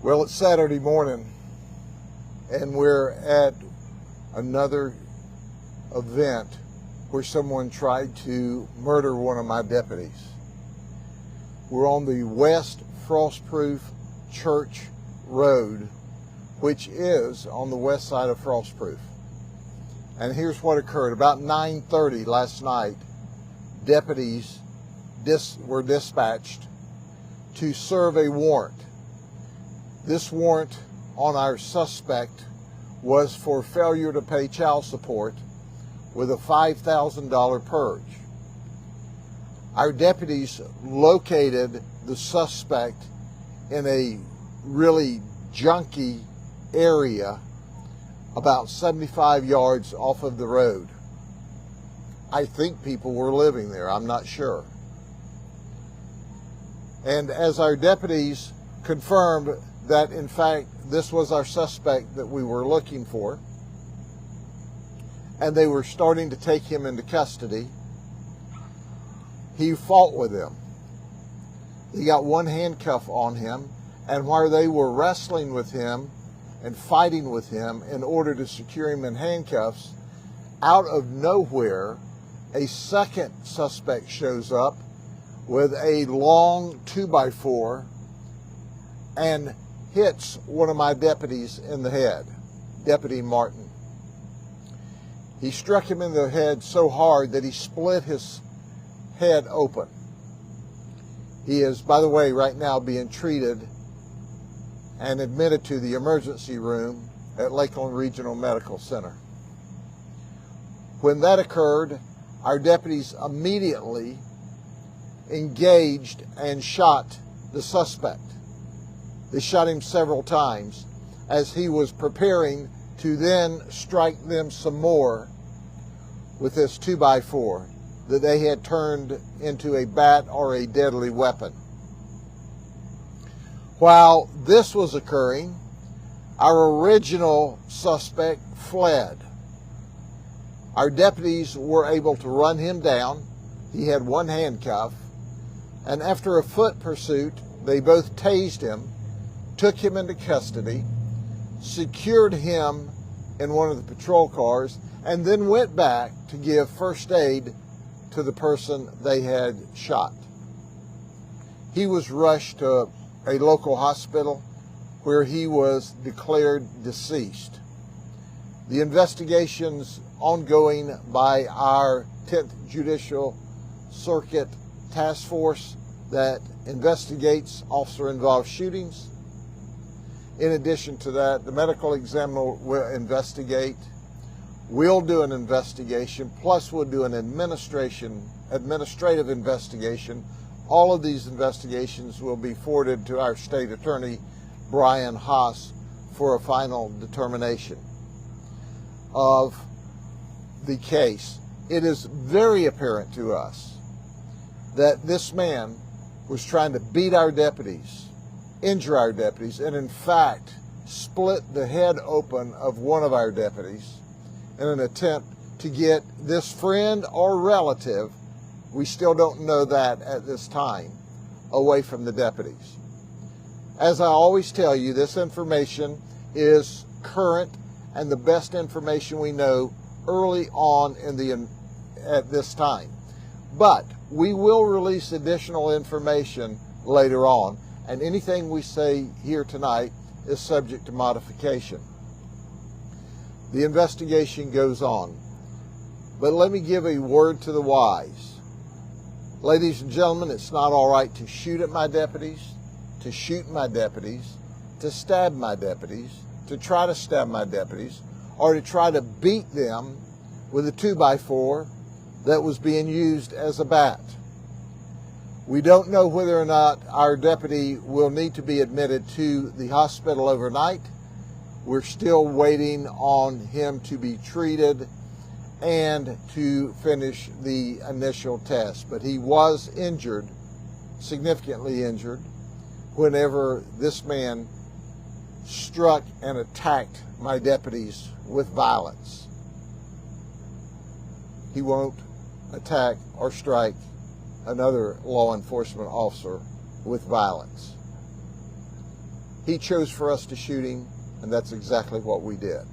Well, it's Saturday morning, and we're at another event where someone tried to murder one of my deputies. We're on the West Frostproof Church Road, which is on the west side of Frostproof. And here's what occurred. About 9:30 last night, deputies were dispatched to serve a warrant. This warrant on our suspect was for failure to pay child support with a $5,000 purge. Our deputies located the suspect in a really junky area about 75 yards off of the road. I think people were living there, I'm not sure. And as our deputies confirmed that in fact this was our suspect that we were looking for, and they were starting to take him into custody, he fought with them. They got one handcuff on him, and while they were wrestling with him and fighting with him in order to secure him in handcuffs, out of nowhere, a second suspect shows up with a long 2x4 and hits one of my deputies in the head, Deputy Martin. He struck him in the head so hard that he split his head open. He is, by the way, right now being treated and admitted to the emergency room at Lakeland Regional Medical Center. When that occurred, our deputies immediately engaged and shot the suspect. They shot him several times as he was preparing to then strike them some more with this 2x4 that they had turned into a bat or a deadly weapon. While this was occurring, our original suspect fled. Our deputies were able to run him down. He had one handcuff, and after a foot pursuit, they both tased him, took him into custody, secured him in one of the patrol cars, and then went back to give first aid to the person they had shot. He was rushed to a local hospital where he was declared deceased. The investigations ongoing by our 10th Judicial Circuit Task Force that investigates officer-involved shootings. In addition to that, the medical examiner will investigate. We'll do an investigation, plus we'll do an administrative investigation. All of these investigations will be forwarded to our state attorney, Brian Haas, for a final determination of the case. It is very apparent to us that this man was trying to beat our deputies, injure our deputies, and in fact split the head open of one of our deputies in an attempt to get this friend or relative, we still don't know that at this time, away from the deputies. As I always tell you, this information is current and the best information we know early on at this time. But we will release additional information later on, and anything we say here tonight is subject to modification. The investigation goes on. But let me give a word to the wise. Ladies and gentlemen, it's not all right to shoot at my deputies, to shoot my deputies, to stab my deputies, to try to stab my deputies, or to try to beat them with a 2x4 that was being used as a bat. We don't know whether or not our deputy will need to be admitted to the hospital overnight. We're still waiting on him to be treated and to finish the initial test. But he was injured, significantly injured, whenever this man struck and attacked my deputies with violence. He won't attack or strike another law enforcement officer with violence. He chose for us to shoot him, and that's exactly what we did.